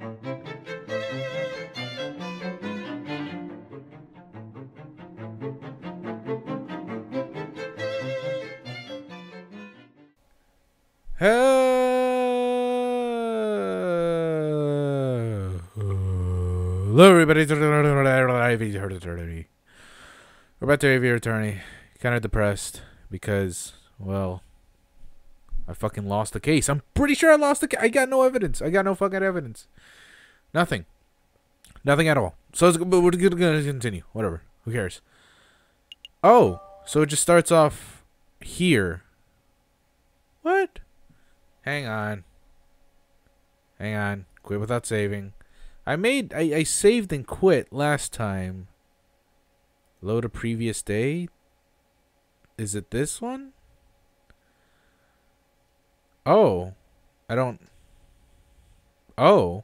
Hello, everybody. We're back to Aviary Attorney. Kind of depressed because, well, I fucking lost the case. I'm pretty sure I lost the case. I got no evidence. I got no fucking evidence. Nothing. Nothing at all. So but we're gonna continue. Whatever. Who cares? Oh, so it just starts off here. What? Hang on. Hang on. Quit without saving. I saved and quit last time. Load a previous day. Is it this one? Oh. I don't. Oh.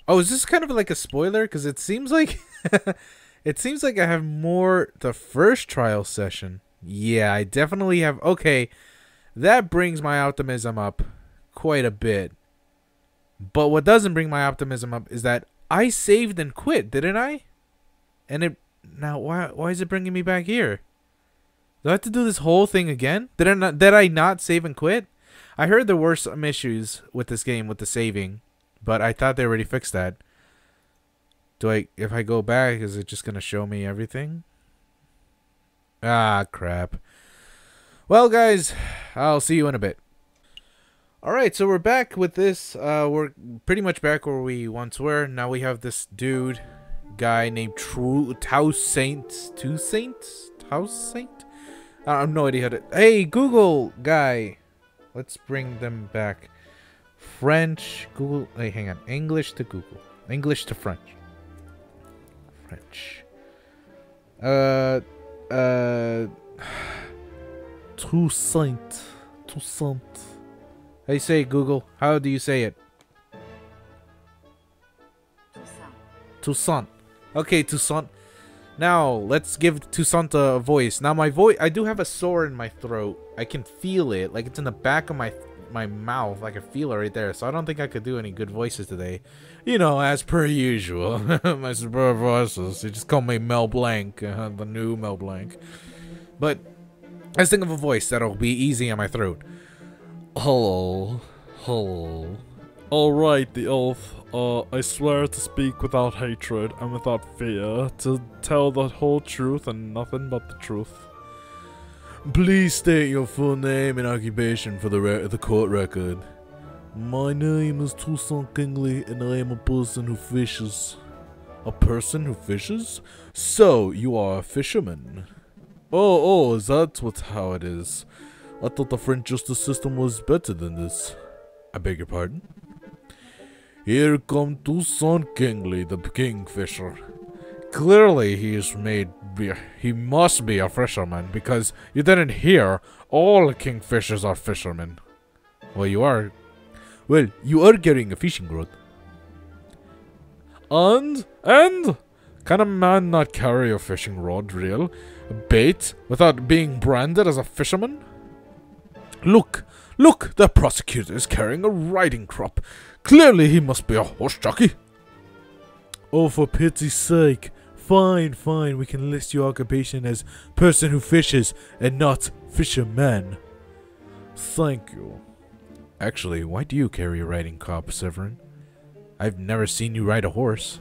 Oh, is this kind of like a spoiler? Because it seems like it seems like I have more the first trial session. Yeah, I definitely have. Okay. That brings my optimism up quite a bit. But what doesn't bring my optimism up is that I saved and quit, didn't I? And it now why is it bringing me back here? Do I have to do this whole thing again? Did I not save and quit? I heard there were some issues with this game with the saving, but I thought they already fixed that. If I go back, is it just gonna show me everything? Ah, crap. Well, guys, I'll see you in a bit. Alright, so we're back with this. We're pretty much back where we once were. Now we have this guy named Toussaint. I have no idea how to... Hey, Google guy. Let's bring them back. French, Google... Hey, hang on. English to Google. English to French. Toussaint. How do you say it, Google? How do you say it? Toussaint. Okay, Toussaint. Now, let's give Toussaint a voice. Now, my voice... I do have a sore in my throat. I can feel it. Like, it's in the back of my mouth. I can feel it right there. So, I don't think I could do any good voices today. You know, as per usual. My superb voices. You just call me Mel Blanc. The new Mel Blanc. But, let's think of a voice that'll be easy on my throat. Hello. Alright, the oath. I swear to speak without hatred and without fear, to tell the whole truth and nothing but the truth. Please state your full name and occupation for the court record. My name is Toussaint Kingley, and I am a person who fishes. A person who fishes? So, you are a fisherman. Oh, is that how it is? I thought the French justice system was better than this. I beg your pardon? Here come Toussaint Kingley, the kingfisher. Clearly he must be a fisherman, because you didn't hear all kingfishers are fishermen. Well, you are carrying a fishing rod. And? Can a man not carry a fishing rod, real? A bait, without being branded as a fisherman? Look, the prosecutor is carrying a riding crop. Clearly he must be a horse jockey. Oh, for pity's sake. Fine, we can list your occupation as person who fishes and not fisherman. Thank you. Actually, why do you carry a riding crop, Severin? I've never seen you ride a horse.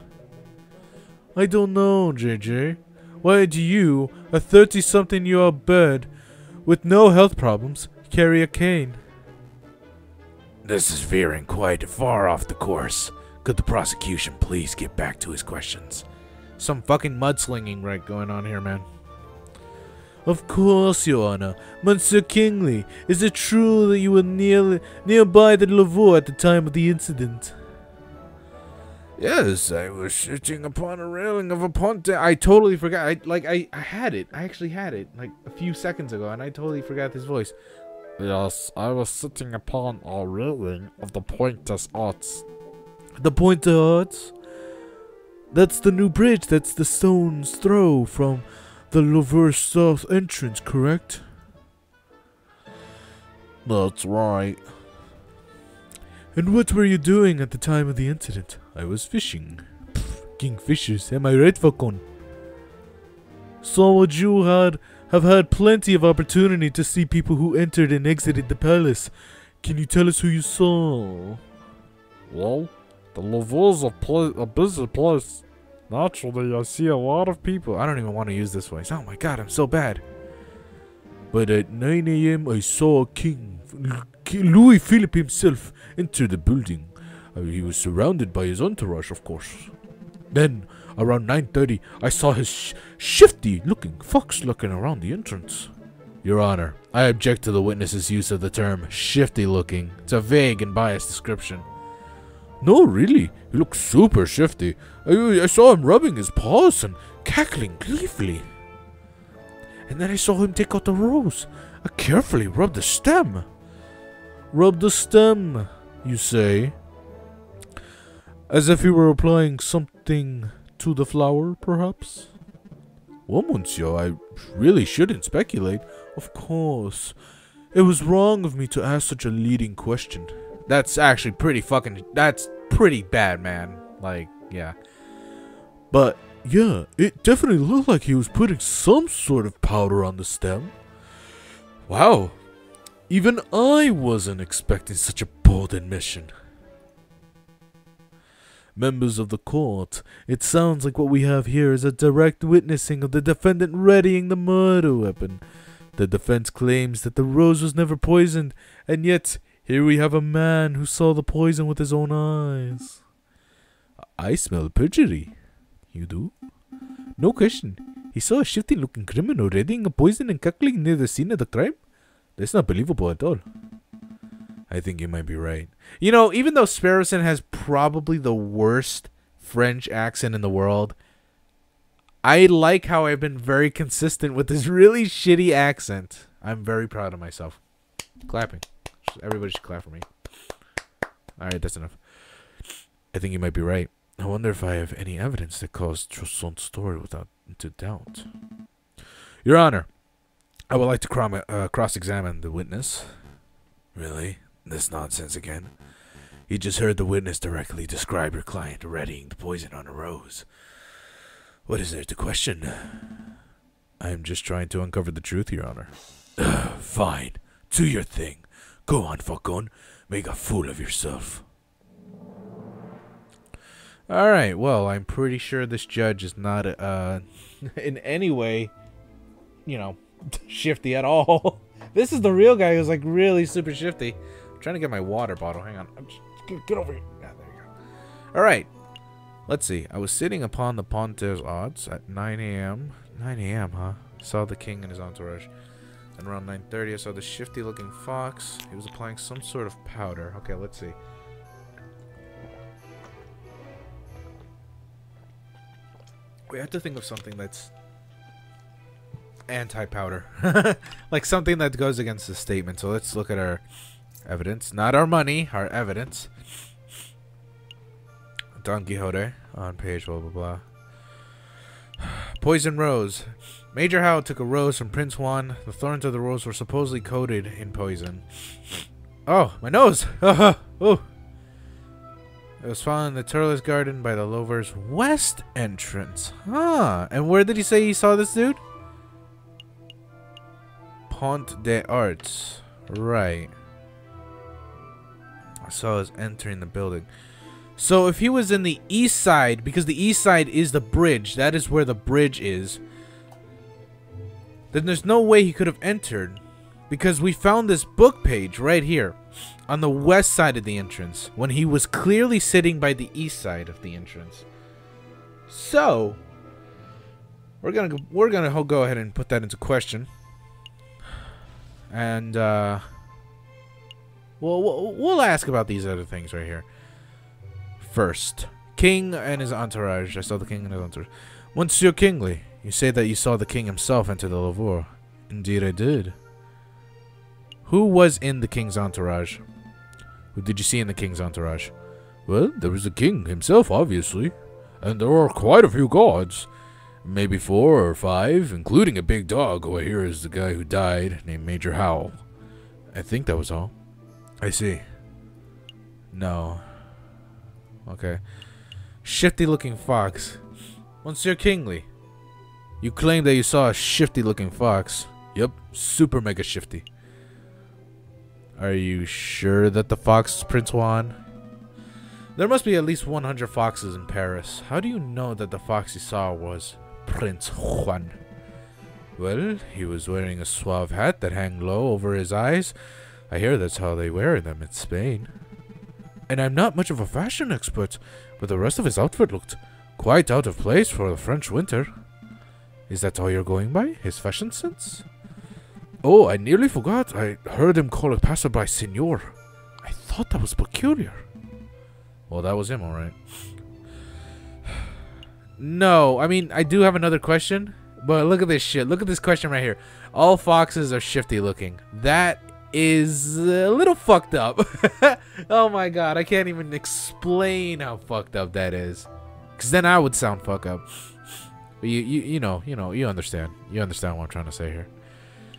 I don't know, JJ. Why do you, a 30-something-year-old bird with no health problems, carry a cane? This is veering quite far off the course. Could the prosecution please get back to his questions? Some fucking mudslinging right going on here, man. Of course, Your Honor. Monsieur Kingley, is it true that you were nearby the Lavaux at the time of the incident? Yes, I was sitting upon a railing of a ponte. I totally forgot. I had it. I actually had it like a few seconds ago, and I totally forgot his voice. Yes, I was sitting upon a railing of the Pointes Arts. The Pointes Arts? That's the new bridge. That's the stone's throw from the Lavaux South entrance, correct? That's right. And what were you doing at the time of the incident? I was fishing. Kingfishers, am I right, Falcon? So would you have had plenty of opportunity to see people who entered and exited the palace. Can you tell us who you saw? Well, the Lavor's a busy place. Naturally, I see a lot of people. I don't even want to use this voice. Oh my god, I'm so bad. But at 9 a.m. I saw King Louis Philippe himself enter the building. He was surrounded by his entourage, of course. Then, around 9:30, I saw his shifty-looking fox looking around the entrance. Your Honor, I object to the witness's use of the term shifty-looking. It's a vague and biased description. No, really, he looked super shifty. I saw him rubbing his paws and cackling gleefully. And then I saw him take out the rose. I carefully rubbed the stem. Rub the stem, you say? As if he were applying something to the flower, perhaps? Well, monsieur, I really shouldn't speculate. Of course. It was wrong of me to ask such a leading question. That's actually that's pretty bad, man. Like, yeah. But, yeah, it definitely looked like he was putting some sort of powder on the stem. Wow. Even I wasn't expecting such a bold admission. Members of the court, it sounds like what we have here is a direct witnessing of the defendant readying the murder weapon. The defense claims that the rose was never poisoned, and yet here we have a man who saw the poison with his own eyes. I smell perjury. You do? No question. He saw a shifty-looking criminal readying a poison and cackling near the scene of the crime? That's not believable at all. I think you might be right. You know, even though Sparrowson has probably the worst French accent in the world, I like how I've been very consistent with this really shitty accent. I'm very proud of myself. Clapping. Everybody should clap for me. Alright, that's enough. I think you might be right. I wonder if I have any evidence that calls Trussont's story without into doubt. Your Honor, I would like to cross-examine the witness. Really? This nonsense again? You just heard the witness directly describe your client readying the poison on a rose. What is there to question? I am just trying to uncover the truth, Your Honor. Fine. Do your thing. Go on, Falcon. Make a fool of yourself. Alright, well, I'm pretty sure this judge is not, in any way, you know, shifty at all. This is the real guy who's, like, really super shifty. I'm trying to get my water bottle. Hang on. Get over here. Yeah, there you go. Alright. Let's see. I was sitting upon the Pont des Arts at 9 a.m. 9 a.m., huh? Saw the king and his entourage. And around 9:30, I saw the shifty-looking fox. He was applying some sort of powder. Okay, let's see. We have to think of something that's anti-powder. Like something that goes against the statement. So let's look at our evidence. Not our money, our evidence. Don Quixote on page blah blah blah. Poison rose. Major Howe took a rose from Prince Juan. The thorns of the rose were supposedly coated in poison. Oh, my nose! Oh. It was found in the Turles Garden by the Louvre's west entrance. Huh. And where did he say he saw this dude? Pont des Arts. Right. I saw us entering the building. So if he was in the east side, because the east side is the bridge, that is where the bridge is, then there's no way he could have entered, because we found this book page right here on the west side of the entrance when he was clearly sitting by the east side of the entrance. So we're gonna go ahead and put that into question, and we'll ask about these other things right here. First, King and his entourage. I saw the king and his entourage. Monsieur Kingsley, you say that you saw the king himself enter the Louvre. Indeed I did. Who was in the king's entourage? Who did you see in the king's entourage? Well, there was the king himself, obviously. And there were quite a few guards. Maybe 4 or 5, including a big dog who I hear is the guy who died, named Major Howe. I think that was all. I see. No. Okay. Shifty-looking fox. Monsieur Kingsley, you claim that you saw a shifty-looking fox. Yep, super mega shifty. Are you sure that the fox is Prince Juan? There must be at least 100 foxes in Paris. How do you know that the fox you saw was Prince Juan? Well, he was wearing a suave hat that hung low over his eyes. I hear that's how they wear them in Spain. And I'm not much of a fashion expert, but the rest of his outfit looked quite out of place for the French winter. Is that all you're going by? His fashion sense? Oh, I nearly forgot. I heard him call a passerby Senor. I thought that was peculiar. Well, that was him, alright. No, I mean, I do have another question. But look at this shit. Look at this question right here. All foxes are shifty looking. That is a little fucked up. Oh my god, I can't even explain how fucked up that is. Because then I would sound fucked up. But you understand. You understand what I'm trying to say here.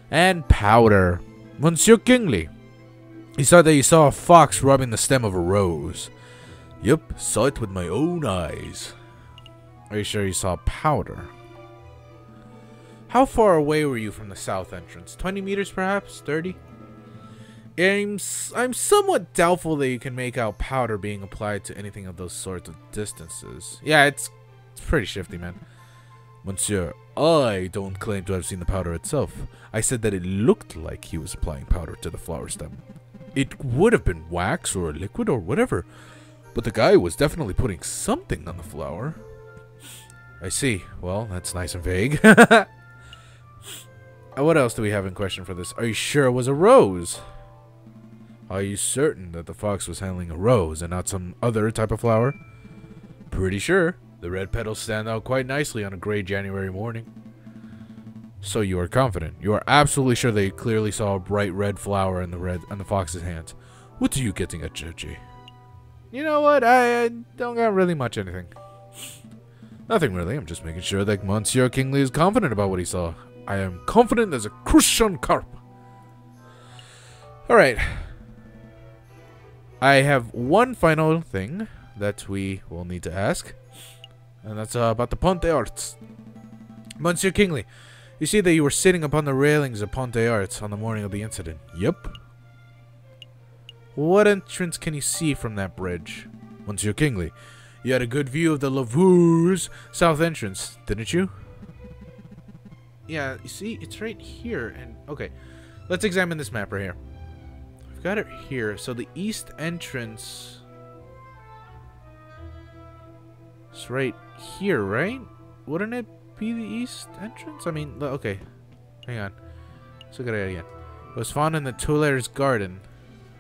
And powder. Monsieur Kingsley, you said that you saw a fox rubbing the stem of a rose. Yep, saw it with my own eyes. Are you sure you saw powder? How far away were you from the south entrance? 20 meters perhaps? 30? I'm somewhat doubtful that you can make out powder being applied to anything of those sorts of distances. Yeah, it's pretty shifty, man. Monsieur, I don't claim to have seen the powder itself. I said that it looked like he was applying powder to the flower stem. It would have been wax or a liquid or whatever, but the guy was definitely putting something on the flower. I see. Well, that's nice and vague. What else do we have in question for this? Are you sure it was a rose? Are you certain that the fox was handling a rose and not some other type of flower? Pretty sure. The red petals stand out quite nicely on a gray January morning. So you are confident. You are absolutely sure that you clearly saw a bright red flower in the fox's hands. What are you getting at, Judgy? You know what? I don't got really much anything. Nothing really. I'm just making sure that Monsieur Kingsley is confident about what he saw. I am confident as a Christian carp. Alright. I have one final thing that we will need to ask. And that's about the Pont des Arts. Monsieur Kingsley, you see that you were sitting upon the railings of Pont des Arts on the morning of the incident. Yep. What entrance can you see from that bridge? Monsieur Kingsley, you had a good view of the Lavou's south entrance, didn't you? Yeah, you see, it's right here. And okay, let's examine this map right here. I've got it here. So the east entrance is right here, right? Wouldn't it be the east entrance? I mean, okay. Hang on. Let's look at it again. It was found in the Tuileries garden.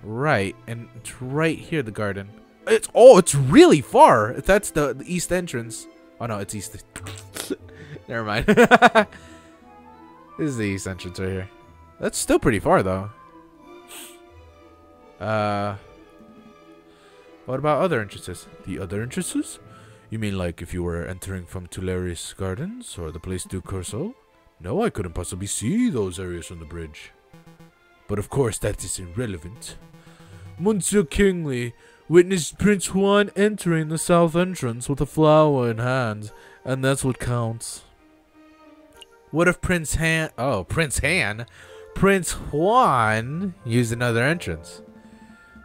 Right, and it's right here, the garden. It's really far. If that's the east entrance. Oh no, it's east. Never mind. This is the east entrance right here. That's still pretty far though. What about other entrances? The other entrances? You mean like if you were entering from Tuileries Gardens or the Place du Corso? No, I couldn't possibly see those areas from the bridge. But of course that is irrelevant. Monsieur Kingsley witnessed Prince Juan entering the south entrance with a flower in hand, and that's what counts. What if Prince Juan used another entrance?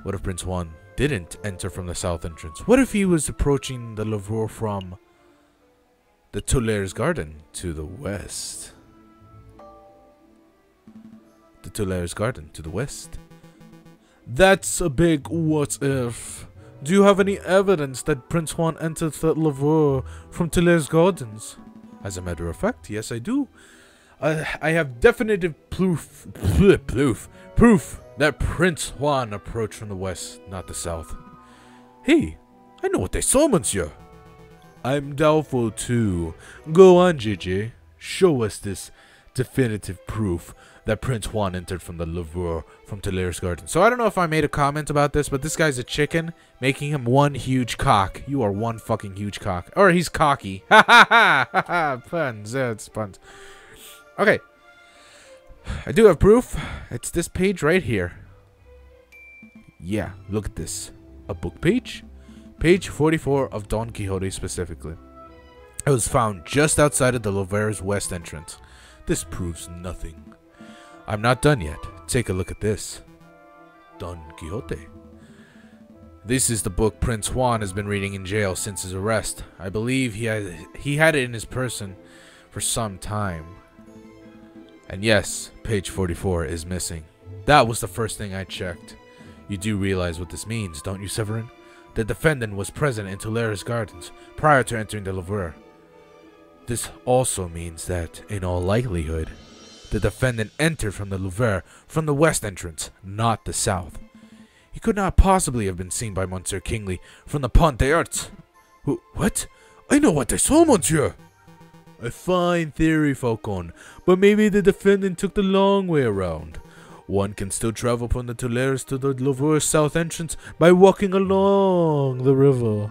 What if Prince Juan didn't enter from the south entrance? What if he was approaching the Louvre from the Tuileries Garden to the west? The Tuileries Garden to the west. That's a big what if. Do you have any evidence that Prince Juan entered the Louvre from Tuileries Gardens? As a matter of fact, yes I do. I have definitive proof that Prince Juan approached from the west, not the south. Hey, I know what I saw, monsieur. I'm doubtful too. Go on, JJ. Show us this definitive proof that Prince Juan entered from the Louvre from Tuileries Garden. So I don't know if I made a comment about this, but this guy's a chicken, making him one huge cock. You are one fucking huge cock. Or he's cocky. Ha ha ha ha ha. Puns. It's puns. Okay. I do have proof. It's this page right here. Yeah, look at this. A book page? Page 44 of Don Quixote specifically. It was found just outside of the Louvre's west entrance. This proves nothing. I'm not done yet. Take a look at this. Don Quixote. This is the book Prince Juan has been reading in jail since his arrest. I believe he had it in his person for some time. And yes, page 44 is missing. That was the first thing I checked. You do realize what this means, don't you, Severin? The defendant was present in Tulera's gardens prior to entering the Louvre. This also means that, in all likelihood, the defendant entered from the Louvre from the west entrance, not the south. He could not possibly have been seen by Monsieur Kingsley from the Pont des Arts. What? I know what I saw, monsieur! A fine theory, Falcon, but maybe the defendant took the long way around. One can still travel from the Tuileries to the Louvre south entrance by walking along the river.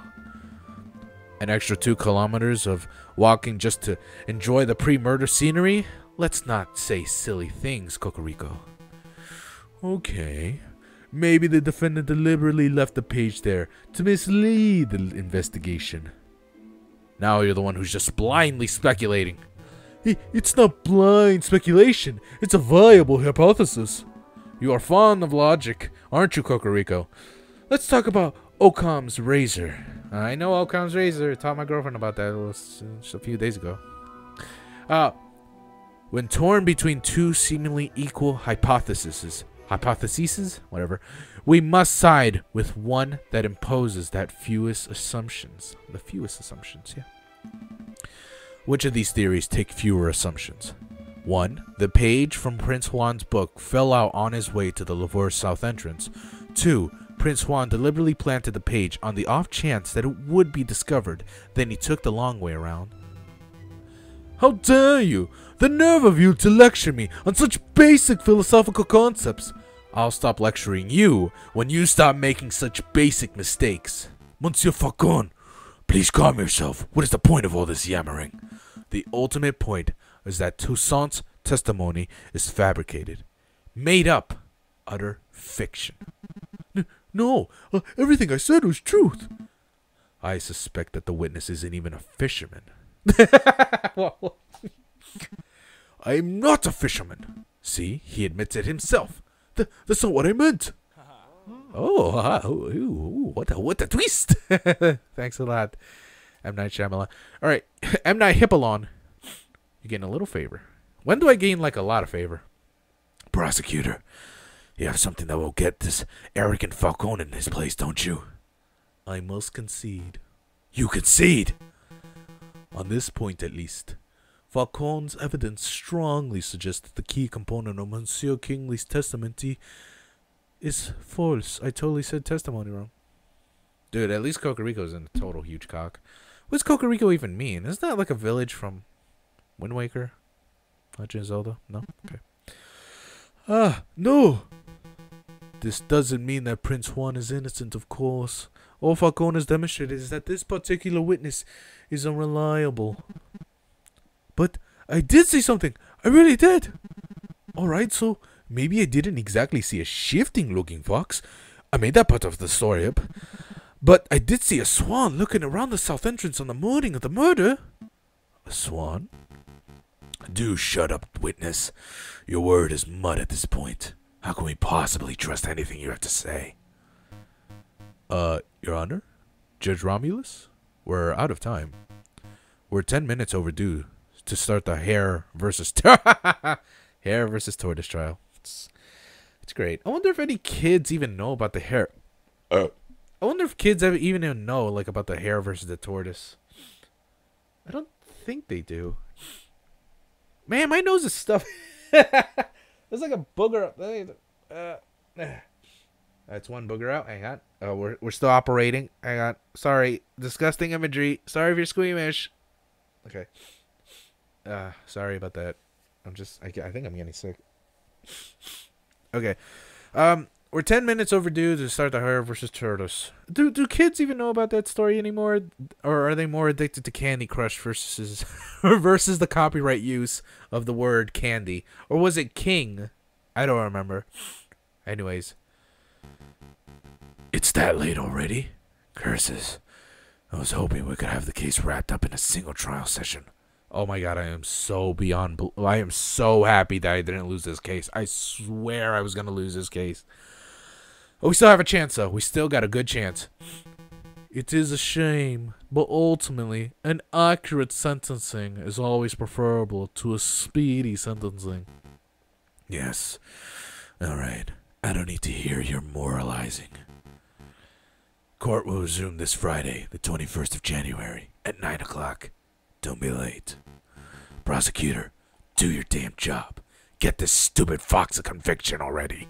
An extra 2 kilometers of walking just to enjoy the pre-murder scenery? Let's not say silly things, Cocorico. Okay. Maybe the defendant deliberately left the page there to mislead the investigation. Now you're the one who's just blindly speculating. It's not blind speculation. It's a viable hypothesis. You are fond of logic, aren't you, Cocorico? Let's talk about Occam's razor. I know Occam's razor. I taught my girlfriend about that just a few days ago. When torn between 2 seemingly equal hypotheses, whatever, we must side with one that imposes the fewest assumptions, yeah. Which of these theories take fewer assumptions? 1. The page from Prince Juan's book fell out on his way to the Louvre south entrance. 2. Prince Juan deliberately planted the page on the off chance that it would be discovered, then he took the long way around. How dare you! The nerve of you to lecture me on such basic philosophical concepts! I'll stop lecturing you when you stop making such basic mistakes. Monsieur Falcon, please calm yourself. What is the point of all this yammering? The ultimate point is that Toussaint's testimony is fabricated, made up, utter fiction. No, everything I said was truth. I suspect that the witness isn't even a fisherman. I'm not a fisherman. See, he admits it himself. That's not what I meant. What a twist. Thanks a lot, M. Night Shyamalan. All right, M. Night Hippolon. You're getting a little favor. When do I gain, like, a lot of favor? Prosecutor, you have something that will get this arrogant Falcon in his place, don't you? I must concede. You concede? On this point, at least. Falcon's evidence strongly suggests that the key component of Monsieur Kingsley's testimony is false. I totally said testimony wrong. Dude, at least Cocorico's in a total huge cock. What's Cocorico even mean? Isn't that like a village from Wind Waker? Legend of Zelda? No? Okay. No! This doesn't mean that Prince Juan is innocent, of course. All Falcone has demonstrated is that this particular witness is unreliable. But I did see something. I really did. Alright, so maybe I didn't exactly see a shifting-looking fox. I made that part of the story up. But I did see a swan looking around the south entrance on the morning of the murder. A swan? Do shut up, witness. Your word is mud at this point. How can we possibly trust anything you have to say? Your Honor? Judge Romulus? We're out of time. We're 10 minutes overdue to start the hare versus tortoise trial. It's great. I wonder if any kids even know about the hare. I wonder if kids even know, like, about the hare versus the tortoise. I don't think they do. Man, my nose is stuffed. There's like a booger up. That's one booger out. Hang on. We're still operating. Hang on. Sorry. Disgusting imagery. Sorry if you're squeamish. Okay. Sorry about that. I think I'm getting sick. Okay. We're 10 minutes overdue to start the hare versus tortoise. Do kids even know about that story anymore? Or are they more addicted to Candy Crush versus the copyright use of the word candy? Or was it king? I don't remember. Anyways. It's that late already? Curses. I was hoping we could have the case wrapped up in a single trial session. Oh my god, I am so I am so happy that I didn't lose this case. I swear I was going to lose this case. Oh, we still have a chance, though. We still got a good chance. It is a shame, but ultimately, an accurate sentencing is always preferable to a speedy sentencing. Yes. Alright. I don't need to hear your moralizing. Court will resume this Friday, the 21st of January, at 9 o'clock. Don't be late. Prosecutor, do your damn job. Get this stupid fox a conviction already.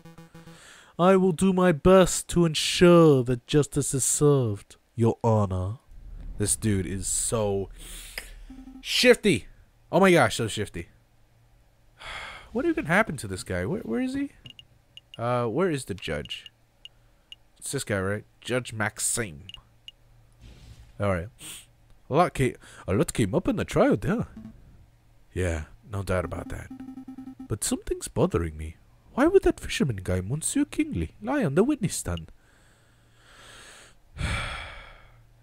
I will do my best to ensure that justice is served, Your Honor. This dude is so shifty. Oh my gosh, so shifty. What even happened to this guy? Where is he? Where is the judge? It's this guy, right? Judge Maxime. Alright. A lot came up in the trial, yeah. Yeah, no doubt about that. But something's bothering me. Why would that fisherman guy, Monsieur Kingley, lie on the witness stand?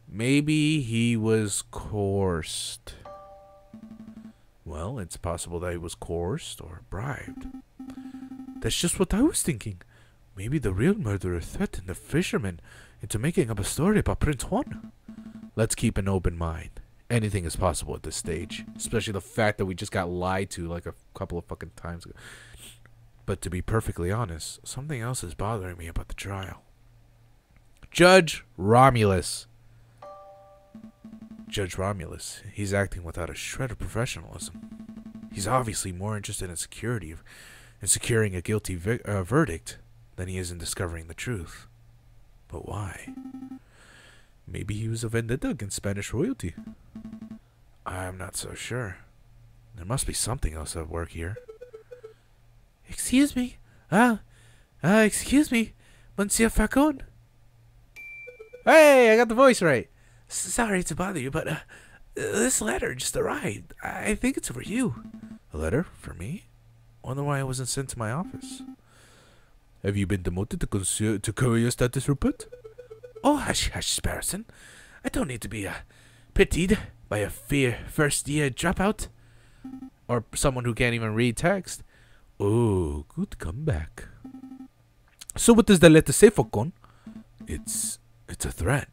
Maybe he was coerced. Well, it's possible that he was coerced or bribed. That's just what I was thinking. Maybe the real murderer threatened the fisherman into making up a story about Prince Juan. Let's keep an open mind. Anything is possible at this stage. Especially the fact that we just got lied to like a couple of fucking times ago. But to be perfectly honest, something else is bothering me about the trial. Judge Romulus. Judge Romulus. He's acting without a shred of professionalism. He's obviously more interested in securing a guilty verdict than he is in discovering the truth. But why? Maybe he was a vendetta against Spanish royalty. I'm not so sure. There must be something else at work here. Excuse me. Excuse me, Monsieur Facon. Hey, I got the voice right. Sorry to bother you, but this letter just arrived. I think it's for you. A letter for me? Wonder why it wasn't sent to my office. Have you been demoted to courier status, Rupert? Oh, hush, Sparrowson. I don't need to be pitied by a first-year dropout. Or someone who can't even read text. Oh, good comeback. So what does the letter say, Faucon? It's a threat.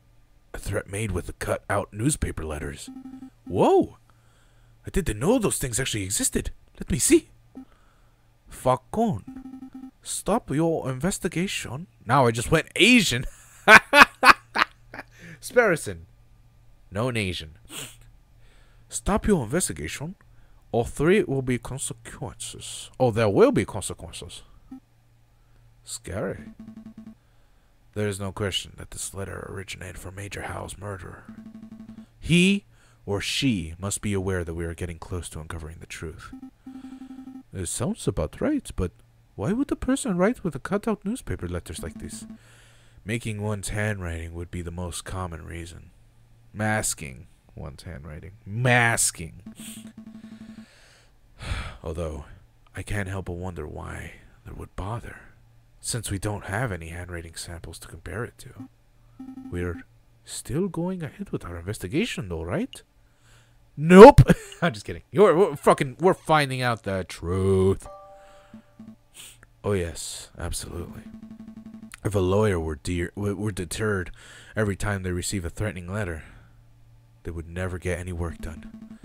A threat made with the cut-out newspaper letters. Whoa! I didn't know those things actually existed. Let me see. Faucon, stop your investigation. Now I just went Asian. Sparrowson. Known Asian. Stop your investigation, or there will be consequences. Oh, there will be consequences. Scary. There is no question that this letter originated from Major Howe's murderer. He or she must be aware that we are getting close to uncovering the truth. It sounds about right, but why would the person write with a cut-out newspaper letters like this? Making one's handwriting would be the most common reason. Masking one's handwriting. Masking. Although, I can't help but wonder why they would bother, since we don't have any handwriting samples to compare it to. We're still going ahead with our investigation, though, right? Nope. I'm just kidding. We're finding out the truth. Oh yes, absolutely. If a lawyer were deterred every time they receive a threatening letter, they would never get any work done.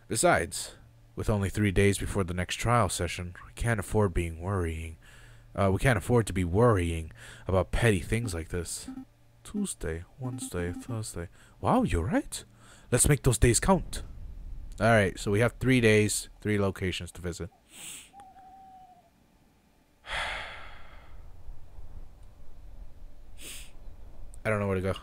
Besides, with only 3 days before the next trial session, we can't afford to be worrying about petty things like this. Tuesday, Wednesday, Thursday. Wow, you're right. Let's make those days count. Alright, so we have 3 days, 3 locations to visit. I don't know where to go.